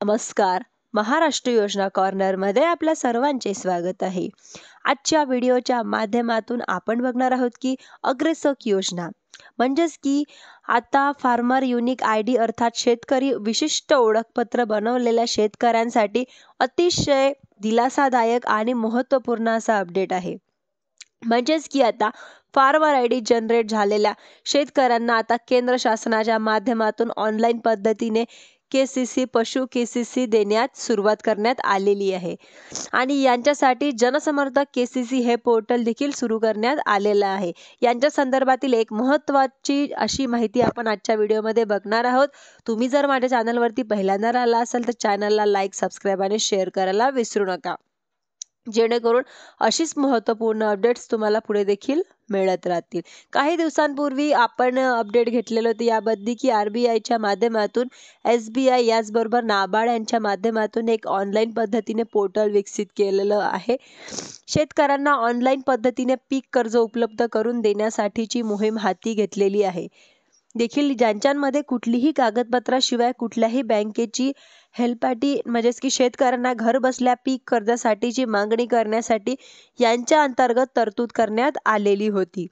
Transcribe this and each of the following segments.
नमस्कार. महाराष्ट्र योजना कॉर्नरमध्ये आपल्या सर्वांचे स्वागत आहे. आजच्या व्हिडिओच्या माध्यमातून आपण बघणार आहोत की अग्रेसक योजना म्हणजेच की आता फार्मर युनिक आयडी अर्थात शेतकरी विशिष्ट ओळखपत्र बनवलेल्या शेतकऱ्यांसाठी अतिशय दिलासादायक आणि महत्त्वपूर्ण असा अपडेट आहे. म्हणजेच की आता फार्मर आयडी जनरेट झालेल्या शेतकऱ्यांना आता केंद्र शासनाच्या माध्यमातून ऑनलाईन पद्धतीने केसीसी पशु केसीसी देण्यात सुरुवात करण्यात आलेली आहे आणि यांच्यासाठी जनसमर्थक केसीसी हे पोर्टल देखील सुरू करण्यात आलेलं आहे. यांच्या संदर्भातील एक महत्त्वाची अशी माहिती आपण आजच्या व्हिडिओमध्ये बघणार आहोत. तुम्ही जर माझ्या चॅनलवरती पहिल्यांदा आला असाल तर चॅनलला लाईक, सबस्क्राईब आणि शेअर करायला विसरू नका, जेणेकरून अशीच महत्त्वपूर्ण अपडेट्स तुम्हाला पुढे देखील मिळत राहतील. काही दिवसांपूर्वी आपण अपडेट घेतलेलं होतं याबद्दल की RBIच्या माध्यमातून SBI याचबरोबर नाबार्ड यांच्या माध्यमातून एक ऑनलाईन पद्धतीने पोर्टल विकसित केलेलं आहे. शेतकऱ्यांना ऑनलाईन पद्धतीने पीक कर्ज उपलब्ध करून देण्यासाठीची मोहीम हाती घेतलेली आहे. देखील ज्यांच्यामध्ये कुठलीही कागदपत्राशिवाय कुठल्याही बँकेची हेल्पसाठी म्हणजेच की शेतकऱ्यांना घर बसल्या पीक कर्जासाठीची मागणी करण्यासाठी यांच्या अंतर्गत तरतूद करण्यात आलेली होती.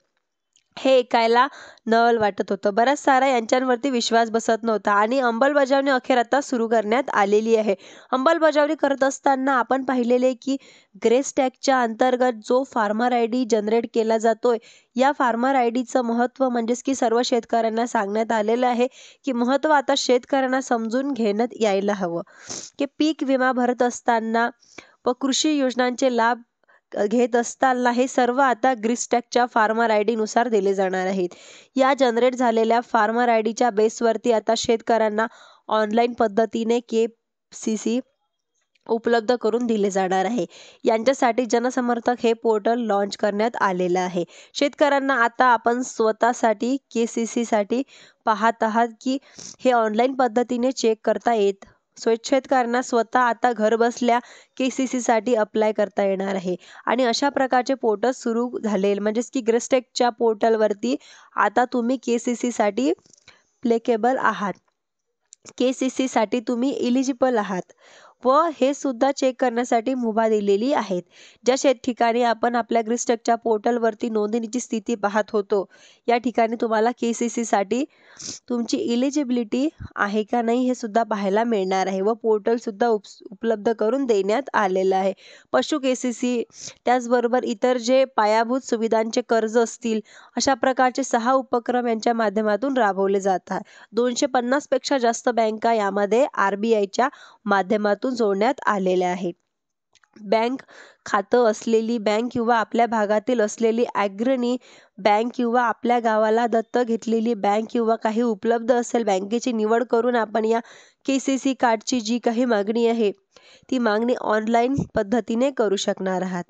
हे ऐकायला नवल वाटत होतं. बराच सारा यांच्यावरती विश्वास बसत नव्हता आणि अंमलबजावणी अखेर आता सुरू करण्यात आलेली आहे. अंमलबजावणी करत असताना आपण पाहिलेले की ग्रेस टॅगच्या अंतर्गत जो फार्मर आयडी जनरेट केला जातोय, या फार्मर आयडीचं महत्त्व म्हणजेच की सर्व शेतकऱ्यांना सांगण्यात आलेलं आहे की महत्त्व आता शेतकऱ्यांना समजून घेण्यात यायला हवं की पीक विमा भरत असताना व कृषी योजनांचे लाभ घेत असताना हे सर्व आता ग्रीस्टॅकच्या फार्मर आयडी नुसार दिले जाणार आहेत. या जनरेट झालेल्या फार्मर आयडीच्या बेसवरती आता शेतकऱ्यांना ऑनलाईन पद्धतीने केसीसी उपलब्ध करून दिले जाणार आहे. यांच्यासाठी जनसमर्थक हे पोर्टल लॉन्च करण्यात आलेलं आहे. शेतकऱ्यांना आता आपण स्वतःसाठी केसीसीसाठी पाहत आहात की हे ऑनलाईन पद्धतीने चेक करता येत. शेतकऱ्यांना स्वतः आता घर बसल्या केसीसीसाठी अप्लाय करता येणार आहे आणि अशा प्रकारचे पोर्टल सुरू झाले. म्हणजेच की ग्रेस्टेकच्या पोर्टलवरती आता तुम्ही केसीसीसाठी प्लेकेबल आहात, केसीसीसाठी तुम्ही इलिजिबल आहात व हे सुद्धा चेक करण्यासाठी मुभा दिलेली आहेत. ज्या ठिकाणी आपण आपल्या ग्रीस्टॅकच्या पोर्टलवरती नोंदणीची स्थिती पाहत होतो, या ठिकाणी तुम्हाला केसीसीसाठी तुमची इलिजिबिलिटी आहे का नाही हे सुद्धा पाहायला मिळणार आहे व पोर्टल सुद्धा उपलब्ध करून देण्यात आलेलं आहे. पशु केसीसी त्याचबरोबर इतर जे पायाभूत सुविधांचे कर्ज असतील, अशा प्रकारचे 6 उपक्रम यांच्या माध्यमातून राबवले जातात. 250 पेक्षा जास्त बँका यामध्ये RBIच्या माध्यमातून जोडण्यात आलेल्या आहेत. बँक खातं असलेली बँक किंवा आपल्या भागातील असलेली अग्रणी बँक किंवा आपल्या गावाला दत्तक घेतलेली बँक किंवा काही उपलब्ध असेल बँकेची निवड करून आपण या केसीसी कार्डची जी काही मागणी आहे ती मागणी ऑनलाईन पद्धतीने करू शकणार आहात.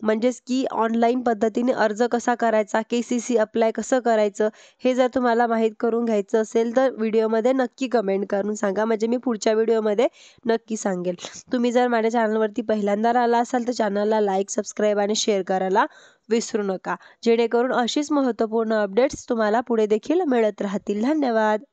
म्हणजेच की ऑनलाईन पद्धतीने अर्ज कसा करायचा, केसीसी अप्लाय कसं करायचं, हे जर तुम्हाला माहीत करून घ्यायचं असेल तर व्हिडिओमध्ये नक्की कमेंट करून सांगा, म्हणजे मी पुढच्या व्हिडिओमध्ये नक्की सांगेल. तुम्ही जर माझ्या चॅनलवरती पहिल्यांदा आला असाल तर चॅनलला लाईक, सबस्क्राईब आणि शेअर करायला विसरू नका, जेणेकरून अशीच महत्त्वपूर्ण अपडेट्स तुम्हाला पुढे देखील मिळत राहतील. धन्यवाद.